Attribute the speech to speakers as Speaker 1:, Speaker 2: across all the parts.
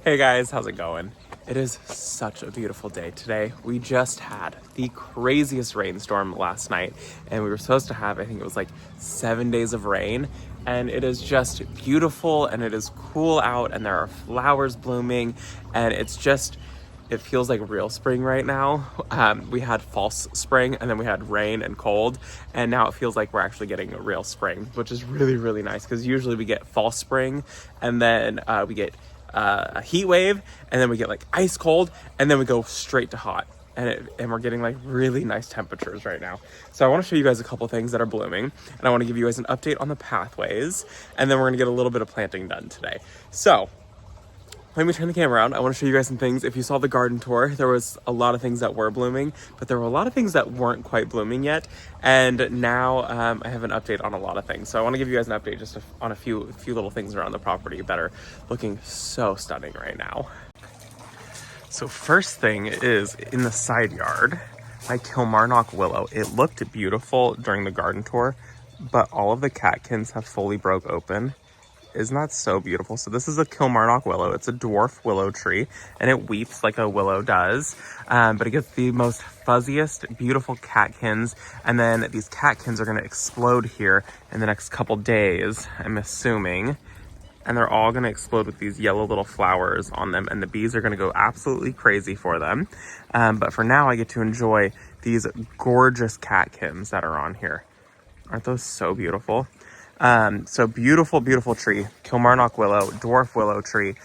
Speaker 1: Hey guys, how's it going? It is such a beautiful day today. We just had the craziest rainstorm last night, and we were supposed to have, I think it was like 7 days of rain, and it is just beautiful and it is cool out and there are flowers blooming, and it feels like real spring right now. We had false spring and then we had rain and cold, and now it feels like we're actually getting a real spring, which is really, really nice because usually we get false spring and then we get a heat wave, and then we get like ice cold, and then we go straight to hot, and we're getting like really nice temperatures right now. So I want to show you guys a couple things that are blooming, and I want to give you guys an update on the pathways, and then we're going to get a little bit of planting done today. So let me turn the camera around. I want to show you guys some things. If you saw the garden tour, there was a lot of things that were blooming, but there were a lot of things that weren't quite blooming yet. And now I have an update on a lot of things. So I want to give you guys an update just on a few little things around the property that are looking so stunning right now. So first thing is in the side yard, my Kilmarnock willow. It looked beautiful during the garden tour, but all of the catkins have fully broke open. Isn't that so beautiful? So this is a Kilmarnock willow. It's a dwarf willow tree, and it weeps like a willow does, but it gets the most fuzziest, beautiful catkins, and then these catkins are going to explode here in the next couple days, I'm assuming, and they're all going to explode with these yellow little flowers on them, and the bees are going to go absolutely crazy for them. But for now, I get to enjoy these gorgeous catkins that are on here. Aren't those so beautiful? So beautiful, beautiful tree, Kilmarnock willow, dwarf willow tree.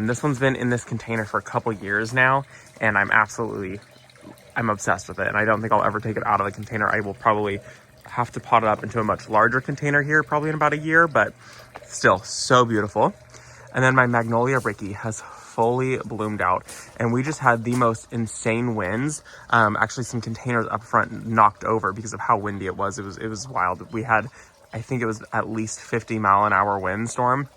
Speaker 1: This one's been in this container for a couple years now, and I'm obsessed with it. And I don't think I'll ever take it out of the container. I will probably have to pot it up into a much larger container here, probably in about a year, but still so beautiful. And then my magnolia Ricky has fully bloomed out, and we just had the most insane winds. Actually some containers up front knocked over because of how windy it was. It was wild. We had, I think it was at least 50-mile-an-hour windstorm,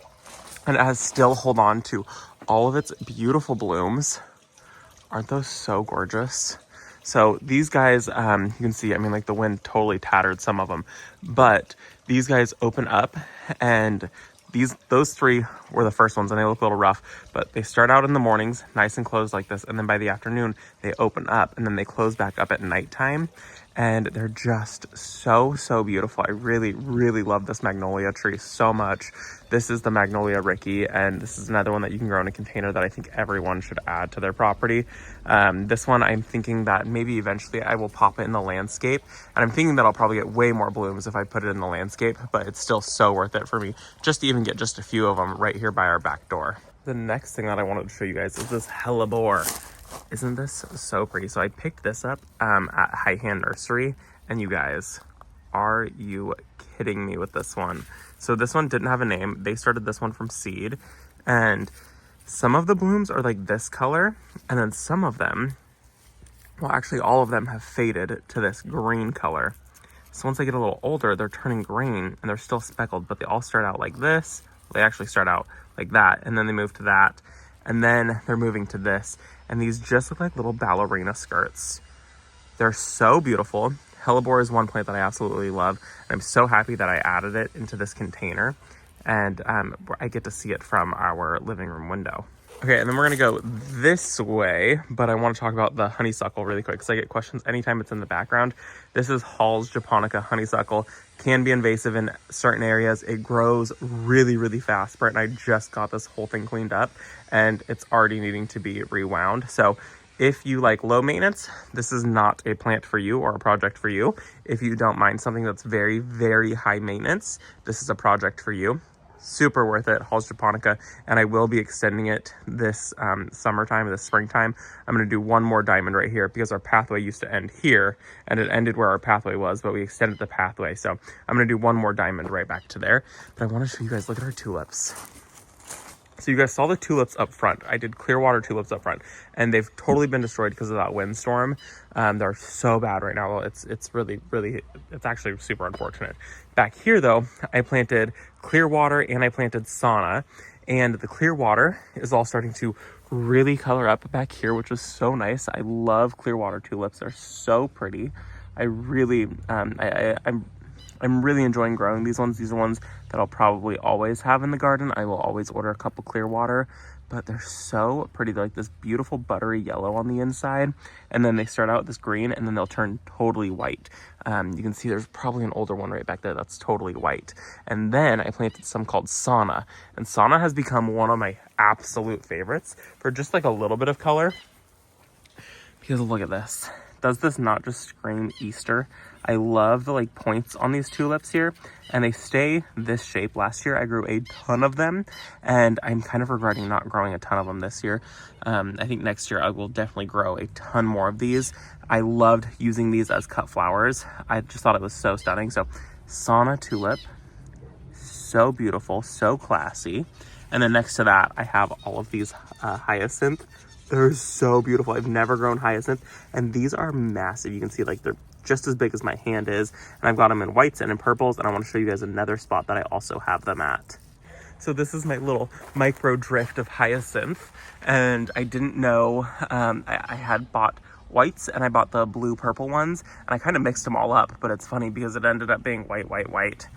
Speaker 1: and it has still held on to all of its beautiful blooms. Aren't those so gorgeous? So these guys, you can see, I mean, like the wind totally tattered some of them, but these guys open up, and those three were the first ones, and they look a little rough, but they start out in the mornings nice and closed like this, and then by the afternoon they open up, and then they close back up at nighttime, and they're just so beautiful. I really, really love this magnolia tree so much. This is the magnolia Ricky, and this is another one that you can grow in a container that I think everyone should add to their property. This one, I'm thinking that maybe eventually I will pop it in the landscape, and I'm thinking that I'll probably get way more blooms if I put it in the landscape, but it's still so worth it for me just to even get just a few of them right here by our back door. The next thing that I wanted to show you guys is this hellebore. Isn't this so pretty? So I picked this up at High Hand Nursery, and you guys, are you kidding me with this one? So this one didn't have a name. They started this one from seed, and some of the blooms are like this color, and then some of them, well, actually all of them have faded to this green color. So once they get a little older, they're turning green and they're still speckled, but they all start out like this. They actually start out like that, and then they move to that, and then they're moving to this, and these just look like little ballerina skirts. They're so beautiful. Hellebore is one plant that I absolutely love, and I'm so happy that I added it into this container, and I get to see it from our living room window. Okay, and then we're gonna go this way, but I want to talk about the honeysuckle really quick because I get questions anytime it's in the background. This is Hall's japonica honeysuckle. Can be invasive in certain areas. It grows really, really fast. Brett and I just got this whole thing cleaned up, and it's already needing to be rewound. So if you like low maintenance, this is not a plant for you or a project for you. If you don't mind something that's very, very high maintenance, this is a project for you. Super worth it, Hall's japonica, and I will be extending it this summertime, this springtime. I'm going to do one more diamond right here because our pathway used to end here, and it ended where our pathway was, but we extended the pathway. So I'm going to do one more diamond right back to there. But I want to show you guys, look at our tulips. So you guys saw the tulips up front. I did clear water tulips up front, and they've totally been destroyed because of that windstorm. They're so bad right now. It's really, it's actually super unfortunate. Back here though, I planted clear water and I planted sauna, and the clear water is all starting to really color up back here, which is so nice. I love clear water tulips. They're so pretty. I really, I'm really enjoying growing these ones. These are ones that I'll probably always have in the garden. I will always order a cup of clear water, but they're so pretty. They're like this beautiful buttery yellow on the inside, and then they start out with this green, and then they'll turn totally white. You can see there's probably an older one right back there that's totally white. And then I planted some called Sauna, and Sauna has become one of my absolute favorites for just like a little bit of color. Because look at this. Does this not just scream Easter? I love the like points on these tulips here, and they stay this shape. Last year I grew a ton of them, and I'm kind of regretting not growing a ton of them this year. I think next year I will definitely grow a ton more of these. I loved using these as cut flowers. I just thought it was so stunning. So Sauna tulip, so beautiful, so classy. And then next to that I have all of these hyacinth. They're so beautiful. I've never grown hyacinth, and these are massive. You can see like they're just as big as my hand is, and I've got them in whites and in purples, and I want to show you guys another spot that I also have them at. So this is my little micro drift of hyacinth, and I didn't know, I had bought whites and I bought the blue purple ones, and I kind of mixed them all up, but it's funny because it ended up being white,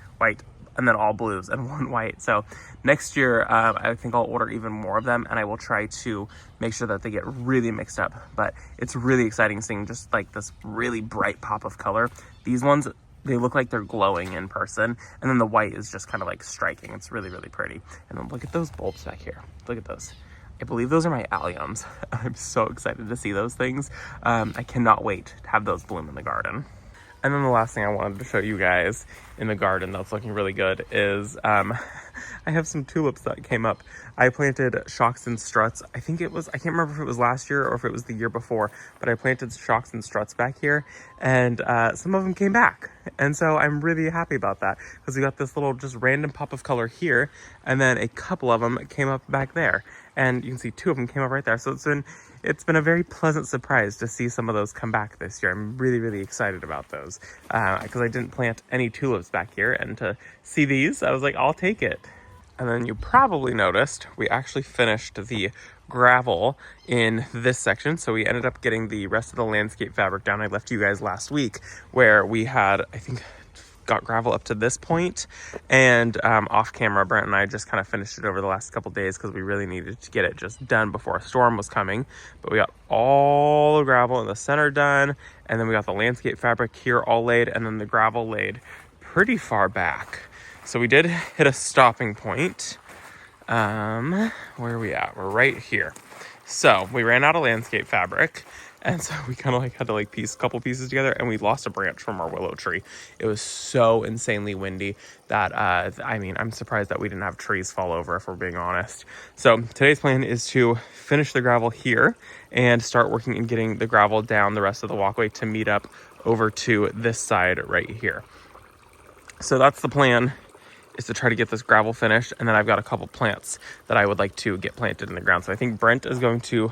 Speaker 1: and then all blues and one white. So next year, I think I'll order even more of them, and I will try to make sure that they get really mixed up. But it's really exciting seeing just like this really bright pop of color. These ones, they look like they're glowing in person, and then the white is just kind of like striking. It's really, really pretty. And then look at those bulbs back here. Look at those. I believe those are my alliums. I'm so excited to see those things. I cannot wait to have those bloom in the garden. And then the last thing I wanted to show you guys in the garden that's looking really good is I have some tulips that came up. I planted shocks and struts. I think it was, I can't remember if it was last year or if it was the year before, but I planted shocks and struts back here, and some of them came back. And so I'm really happy about that, because we got this little just random pop of color here, and then a couple of them came up back there. And you can see two of them came up right there. So it's been a very pleasant surprise to see some of those come back this year. I'm really, really excited about those, because I didn't plant any tulips back here, and to see these, I was like, I'll take it. And then you probably noticed we actually finished the gravel in this section. So we ended up getting the rest of the landscape fabric down. I left you guys last week where we had, I think, got gravel up to this point, and off camera Brent and I just kind of finished it over the last couple days because we really needed to get it just done before a storm was coming. But we got all the gravel in the center done, and then we got the landscape fabric here all laid, and then the gravel laid pretty far back. So we did hit a stopping point. Where are we at? We're right here. So we ran out of landscape fabric, and so we kind of like had to like piece a couple pieces together, and we lost a branch from our willow tree. It was so insanely windy that, I mean, I'm surprised that we didn't have trees fall over, if we're being honest. So today's plan is to finish the gravel here and start working and getting the gravel down the rest of the walkway to meet up over to this side right here. So that's the plan, is to try to get this gravel finished, and then I've got a couple plants that I would like to get planted in the ground. So I think Brent is going to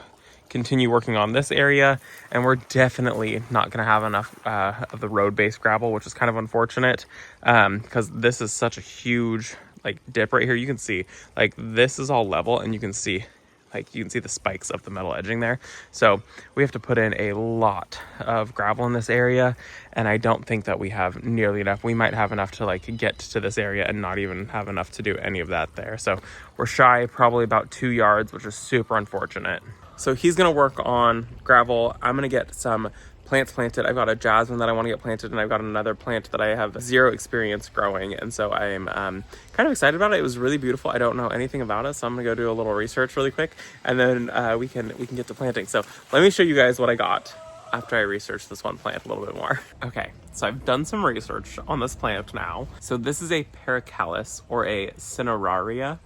Speaker 1: continue working on this area, and we're definitely not going to have enough of the road-based gravel, which is kind of unfortunate, because this is such a huge like dip right here. You can see like this is all level, and you can see the spikes of the metal edging there. So we have to put in a lot of gravel in this area, and I don't think that we have nearly enough. We might have enough to like get to this area and not even have enough to do any of that there. So we're shy probably about 2 yards, which is super unfortunate. So he's gonna work on gravel. I'm gonna get some plants planted. I've got a jasmine that I want to get planted, and I've got another plant that I have zero experience growing, and so I'm kind of excited about it. It was really beautiful. I don't know anything about it, so I'm gonna go do a little research really quick, and then we can get to planting. So let me show you guys what I got after I researched this one plant a little bit more. Okay, so I've done some research on this plant now. So this is a Pericallus, or a Cineraria.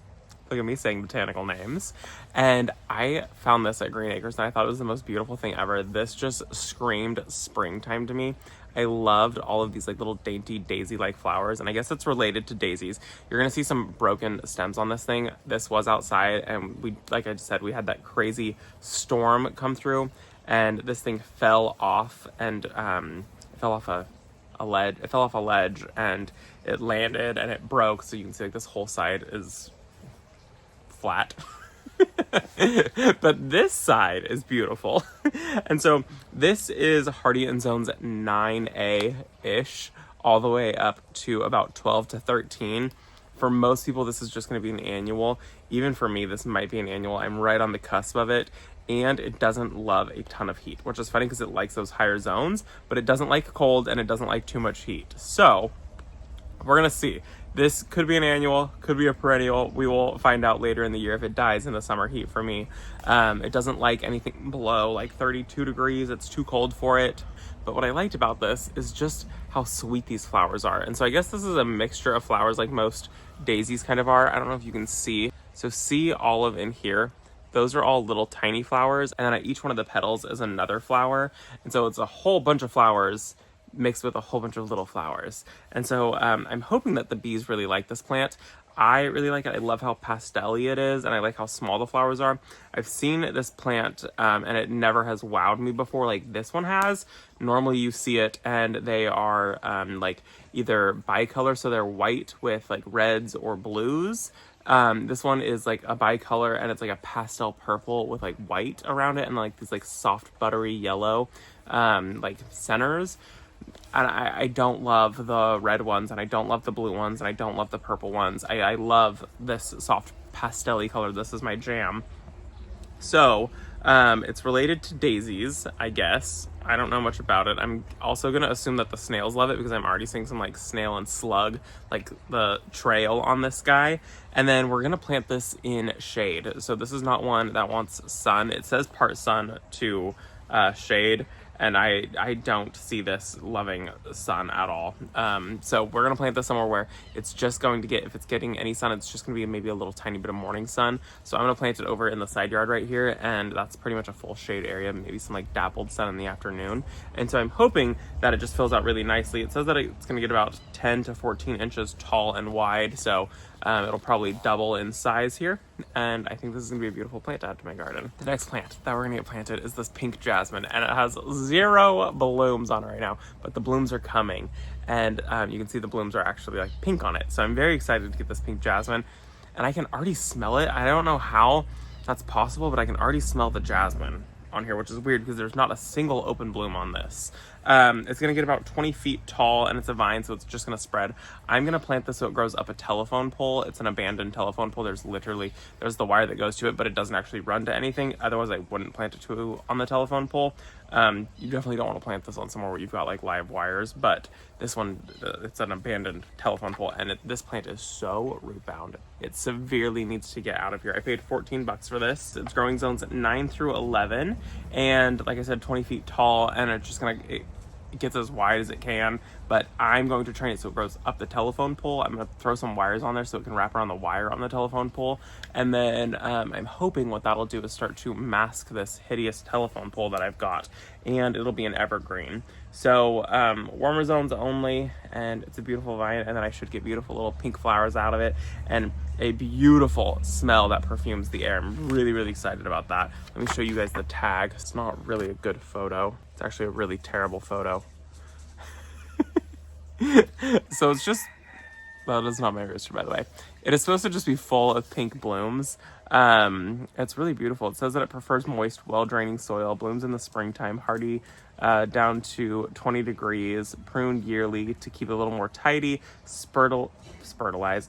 Speaker 1: Look at me saying botanical names. And I found this at Green Acres, and I thought it was the most beautiful thing ever. This just screamed springtime to me. I loved all of these like little dainty daisy-like flowers, and I guess it's related to daisies. You're gonna see some broken stems on this thing. This was outside, and we, like I just said, we had that crazy storm come through, and this thing fell off, and it fell off a ledge. It fell off a ledge, and it landed, and it broke. So you can see like this whole side is flat. But this side is beautiful. And so this is hardy in zones 9A ish all the way up to about 12 to 13. For most people, this is just going to be an annual. Even for me, this might be an annual. I'm right on the cusp of it, and it doesn't love a ton of heat, which is funny because it likes those higher zones, but it doesn't like cold and it doesn't like too much heat. So we're going to see. This could be an annual, could be a perennial. We will find out later in the year if it dies in the summer heat for me. It doesn't like anything below like 32 degrees. It's too cold for it. But what I liked about this is just how sweet these flowers are. And so I guess this is a mixture of flowers like most daisies kind of are. I don't know if you can see. So see olive in here. Those are all little tiny flowers. And then at each one of the petals is another flower. And so it's a whole bunch of flowers mixed with a whole bunch of little flowers. And so I'm hoping that the bees really like this plant. I really like it. I love how pastel-y it is, and I like how small the flowers are. I've seen this plant, and it never has wowed me before like this one has. Normally you see it, and they are like either bicolor, so they're white with like reds or blues. This one is like a bicolor, and it's like a pastel purple with like white around it, and like these like soft buttery yellow like centers. And I don't love the red ones, and I don't love the blue ones, and I don't love the purple ones. I love this soft pastel-y color. This is my jam. So it's related to daisies, I guess. I don't know much about it. I'm also going to assume that the snails love it because I'm already seeing some like snail and slug, like the trail on this guy. And then we're going to plant this in shade. So this is not one that wants sun. It says part sun to shade. And I don't see this loving sun at all. So we're going to plant this somewhere where it's just going to get, if it's getting any sun, it's just going to be maybe a little tiny bit of morning sun. So I'm going to plant it over in the side yard right here. And that's pretty much a full shade area, maybe some like dappled sun in the afternoon. And so I'm hoping that it just fills out really nicely. It says that it's going to get about 10 to 14 inches tall and wide. So it'll probably double in size here. And I think this is going to be a beautiful plant to add to my garden. The next plant that we're going to get planted is this pink jasmine. And it has 0 blooms on it right now, but the blooms are coming. And you can see the blooms are actually like pink on it. So I'm very excited to get this pink jasmine. And I can already smell it. I don't know how that's possible, but I can already smell the jasmine on here, which is weird because there's not a single open bloom on this. It's going to get about 20 feet tall, and it's a vine, so it's just going to spread. I'm going to plant this so it grows up a telephone pole. It's an abandoned telephone pole. There's the wire that goes to it, but it doesn't actually run to anything. Otherwise, I wouldn't plant it on the telephone pole. You definitely don't want to plant this on somewhere where you've got like live wires, but this one, it's an abandoned telephone pole, and this plant is so root bound. It severely needs to get out of here. I paid $14 for this. It's growing zones 9 through 11, and like I said, 20 feet tall, and it's just it gets as wide as it can, but I'm going to train it so it grows up the telephone pole. I'm going to throw some wires on there so it can wrap around the wire on the telephone pole, and then I'm hoping what that'll do is start to mask this hideous telephone pole that I've got, and it'll be an evergreen. So warmer zones only, and it's a beautiful vine, and then I should get beautiful little pink flowers out of it, and a beautiful smell that perfumes the air. I'm really, really excited about that. Let me show you guys the tag. It's not really a good photo. It's actually a really terrible photo. So it's just, well, that's not my rooster, by the way. It is supposed to just be full of pink blooms. It's really beautiful. It says that it prefers moist, well-draining soil, blooms in the springtime, hardy down to 20 degrees, pruned yearly to keep it a little more tidy, fertilize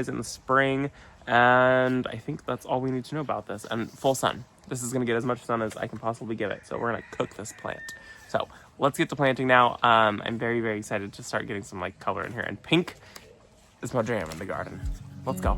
Speaker 1: in the spring, and I think that's all we need to know about this. And full sun. This is going to get as much sun as I can possibly give it, so we're going to cook this plant. So let's get to planting now. I'm very, very excited to start getting some like color in here, and pink is my jam in the garden. Let's go.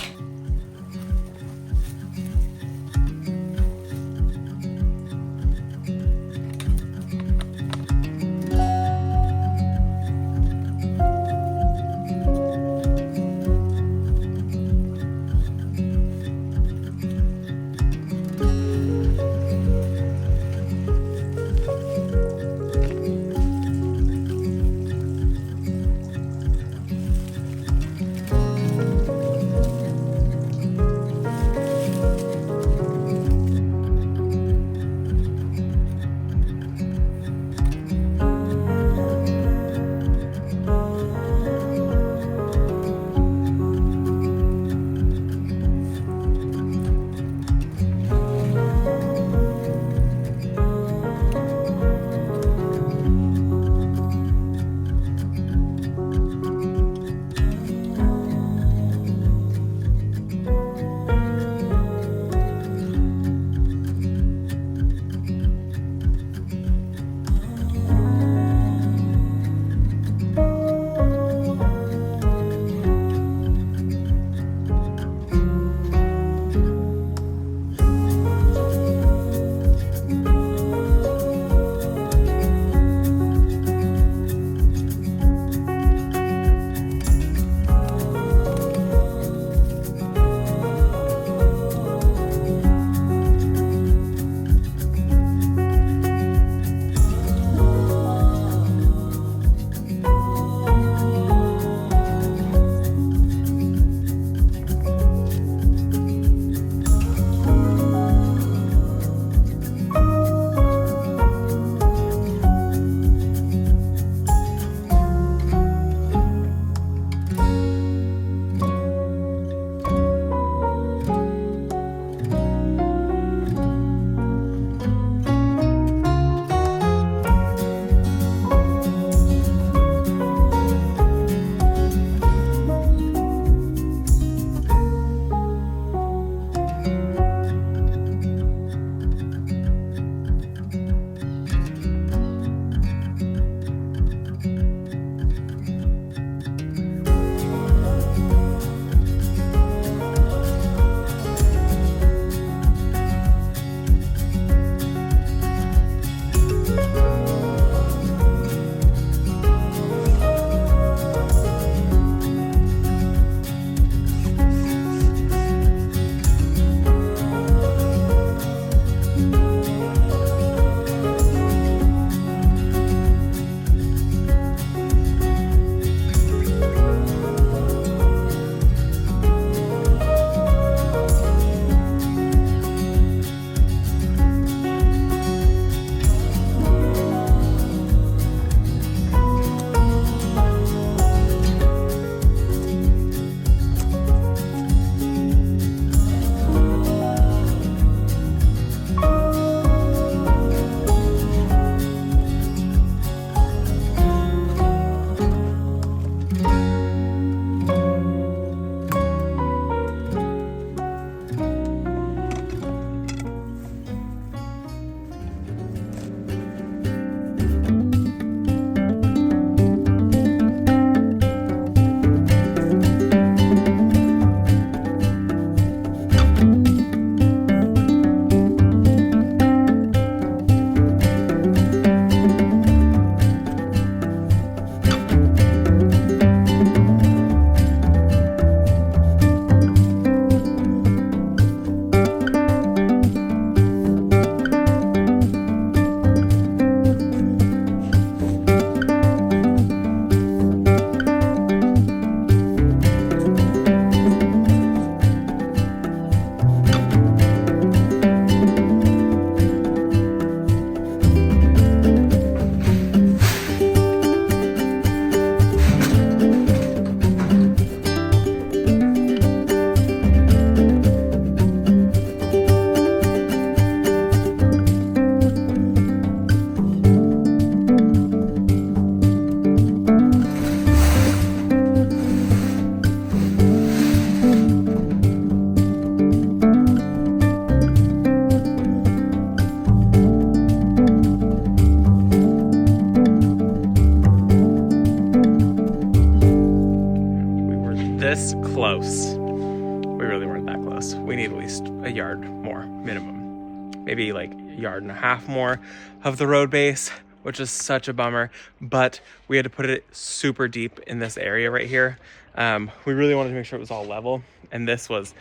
Speaker 1: close. We really weren't that close. We need at least a yard more, minimum. Maybe like a yard and a half more of the road base, which is such a bummer. But we had to put it super deep in this area right here. We really wanted to make sure it was all level. And this was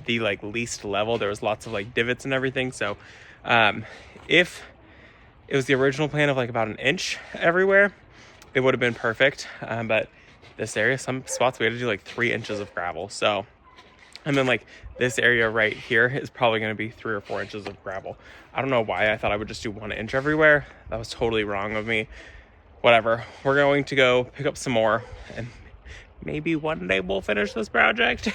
Speaker 1: the like least level. There was lots of like divots and everything. So if it was the original plan of like about an inch everywhere, it would have been perfect. But this area, some spots we had to do like 3 inches of gravel. So, and then like this area right here is probably going to be 3 or 4 inches of gravel. I don't know why I thought I would just do 1 inch everywhere. That was totally wrong of me. Whatever. We're going to go pick up some more and maybe one day we'll finish this project.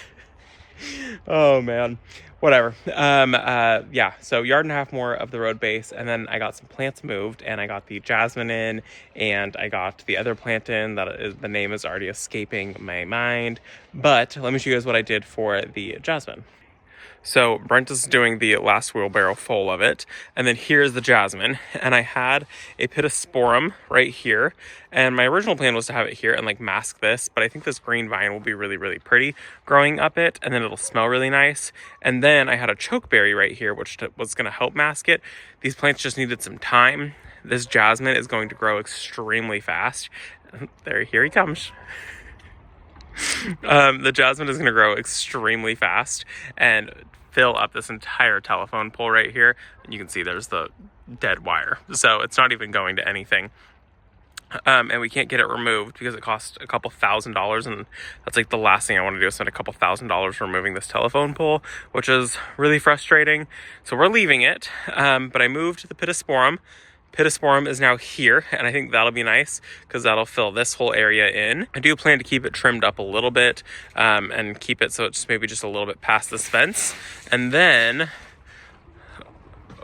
Speaker 1: Oh man, whatever. Yeah, so yard and a half more of the road base, and then I got some plants moved, and I got the jasmine in, and I got the other plant in that is, the name is already escaping my mind, but let me show you guys what I did for the jasmine. So Brent is doing the last wheelbarrow full of it, and then here's the jasmine, and I had a pittosporum right here, and my original plan was to have it here and like mask this, but I think this green vine will be really, really pretty growing up it, and then it'll smell really nice. And then I had a chokeberry right here, which was going to help mask it. These plants just needed some time. This jasmine is going to grow extremely fast. Here he comes. The jasmine is going to grow extremely fast and fill up this entire telephone pole right here. And you can see there's the dead wire. So it's not even going to anything. And we can't get it removed because it costs a couple $1,000s, and that's like the last thing I want to do is spend a couple $1,000s removing this telephone pole, which is really frustrating. So we're leaving it, but I moved the pittosporum. Pittosporum is now here, and I think that'll be nice because that'll fill this whole area in. I do plan to keep it trimmed up a little bit and keep it so it's maybe just a little bit past this fence. And then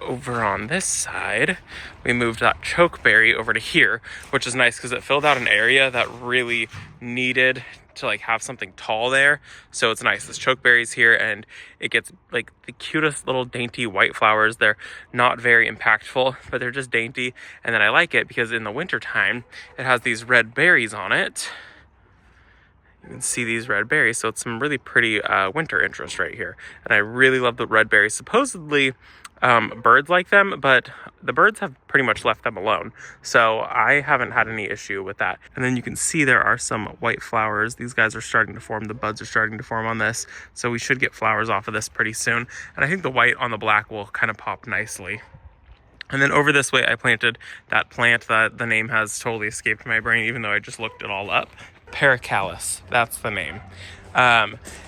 Speaker 1: over on this side, we moved that chokeberry over to here, which is nice because it filled out an area that really needed to like have something tall there. So it's nice. This chokeberry's here, and it gets like the cutest little dainty white flowers. They're not very impactful, but they're just dainty. And then I like it because in the winter time, it has these red berries on it. You can see these red berries, so it's some really pretty winter interest right here. And I really love the red berries. Supposedly, birds like them, but the birds have pretty much left them alone. So I haven't had any issue with that. And then you can see there are some white flowers. These guys are starting to form. The buds are starting to form on this. So we should get flowers off of this pretty soon. And I think the white on the black will kind of pop nicely. And then over this way, I planted that plant that the name has totally escaped my brain, even though I just looked it all up. Paracallis, that's the name.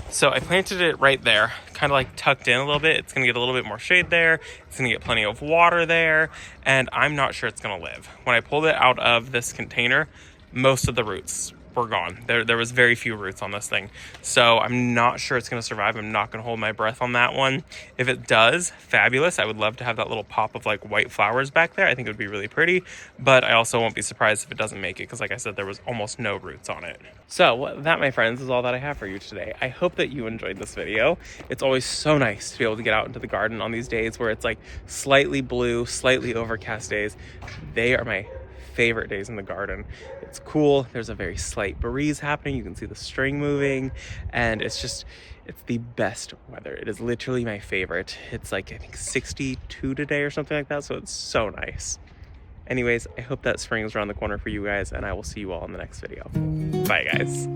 Speaker 1: So I planted it right there, kind of like tucked in a little bit. It's going to get a little bit more shade there. It's going to get plenty of water there, and I'm not sure it's going to live. When I pulled it out of this container, most of the roots were gone. There was very few roots on this thing. So I'm not sure it's going to survive. I'm not going to hold my breath on that one. If it does, fabulous. I would love to have that little pop of like white flowers back there. I think it would be really pretty, but I also won't be surprised if it doesn't make it because like I said, there was almost no roots on it. So that, my friends, is all that I have for you today. I hope that you enjoyed this video. It's always so nice to be able to get out into the garden on these days where it's like slightly blue, slightly overcast days. They are my favorite days in the garden. It's cool. There's a very slight breeze happening. You can see the string moving, and it's the best weather. It is literally my favorite. It's like, I think 62 today or something like that. So it's so nice. Anyways, I hope that spring is around the corner for you guys, and I will see you all in the next video. Bye, guys.